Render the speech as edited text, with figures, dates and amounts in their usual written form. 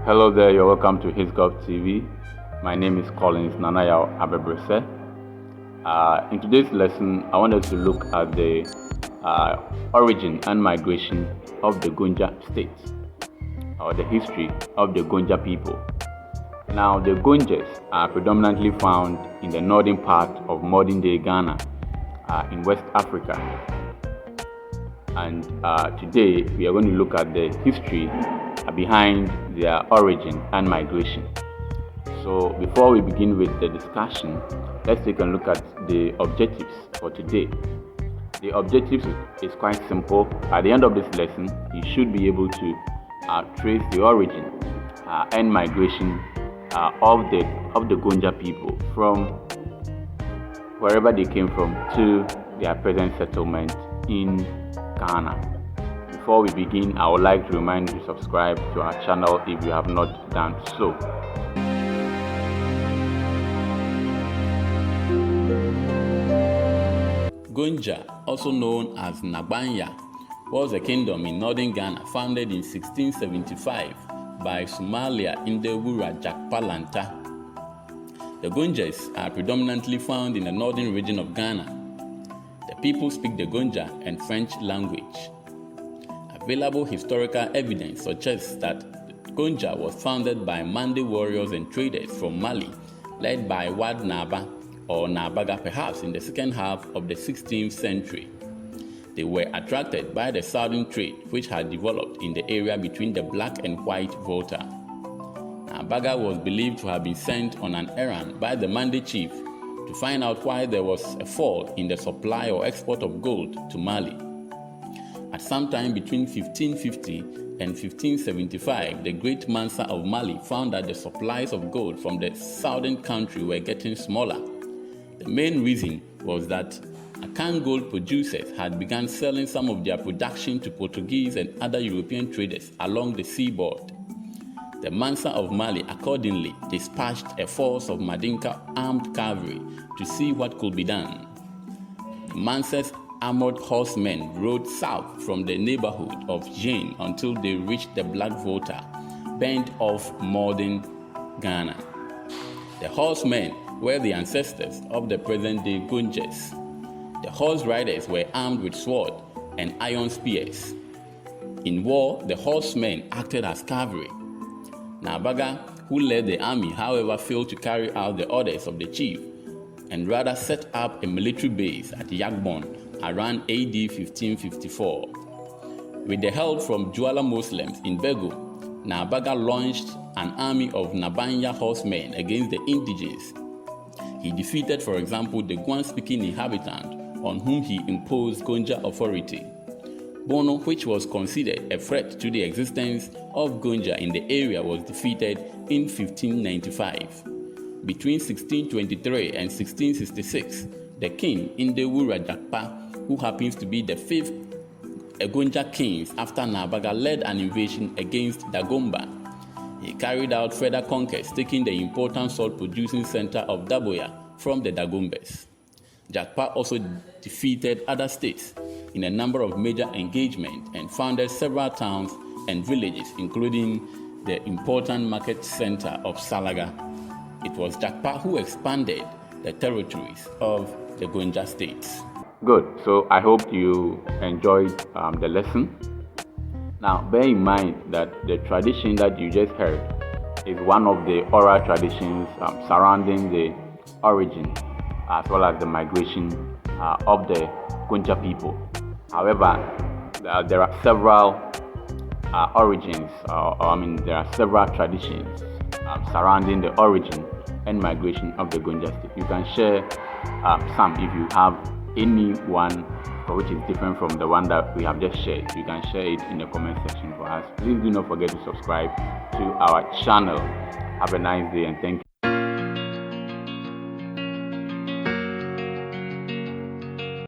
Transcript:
Hello there, you're welcome to HisGov TV. My name is Collins Nanaya Abebrese. In today's lesson, I want us to look at the origin and migration of the Gonja state, or the history of the Gonja people. Now, the Gonjas are predominantly found in the northern part of modern-day Ghana, in West Africa. And today, we are going to look at the history behind their origin and migration. So before we begin with the discussion, let's take a look at the objectives for today. The objectives is quite simple. At the end of this lesson, you should be able to trace the origin and migration of the Gonja people from wherever they came from to their present settlement in Ghana. Before we begin, I would like to remind you to subscribe to our channel if you have not done so. Gonja, also known as Ngbanya, was a kingdom in northern Ghana founded in 1675 by Sumaila Ndewura Jakpa. The Gonjas are predominantly found in the northern region of Ghana. The people speak the Gonja and French language. Available historical evidence suggests that Gonja was founded by Mande warriors and traders from Mali, led by Wad Naba or Naba'a, perhaps in the second half of the 16th century. They were attracted by the southern trade which had developed in the area between the Black and White Volta. Naba'a was believed to have been sent on an errand by the Mande chief to find out why there was a fall in the supply or export of gold to Mali. At some time between 1550 and 1575, the great Mansa of Mali found that the supplies of gold from the southern country were getting smaller. The main reason was that Akan gold producers had begun selling some of their production to Portuguese and other European traders along the seaboard. The Mansa of Mali accordingly dispatched a force of Mandinka armed cavalry to see what could be done. The Mansa's armored horsemen rode south from the neighborhood of Jane until they reached the Black Volta, bent off modern Ghana. The horsemen were the ancestors of the present-day Gonjas. The horse riders were armed with sword and iron spears. In war, the horsemen acted as cavalry. Naba'a, who led the army, however, failed to carry out the orders of the chief and rather set up a military base at Yagbum around AD 1554. With the help from Juala Muslims in Begho, Naba'a launched an army of Ngbanya horsemen against the indigenes. He defeated, for example, the Guan-speaking inhabitant on whom he imposed Gonja authority. Bono, which was considered a threat to the existence of Gonja in the area, was defeated in 1595. Between 1623 and 1666, the king Ndewura Jakpa, who happens to be the fifth Gonja kings after Naba'a, led an invasion against Dagbon. He carried out further conquests, taking the important salt-producing center of Dagbon from the Dagombes. Jakpa also defeated other states in a number of major engagements and founded several towns and villages, including the important market center of Salaga. It was Jakpa who expanded the territories of the Gonja states. Good. So I hope you enjoyed the lesson. Now, bear in mind that the tradition that you just heard is one of the oral traditions surrounding the origin as well as the migration of the Gonja people. However, there are several origins, there are several traditions surrounding the origin and migration of the Gonja state. You can share some if you have any one which is different from the one that we have just shared. You can share it in the comment section for us. Please do not forget to subscribe to our channel. Have a nice day and thank you.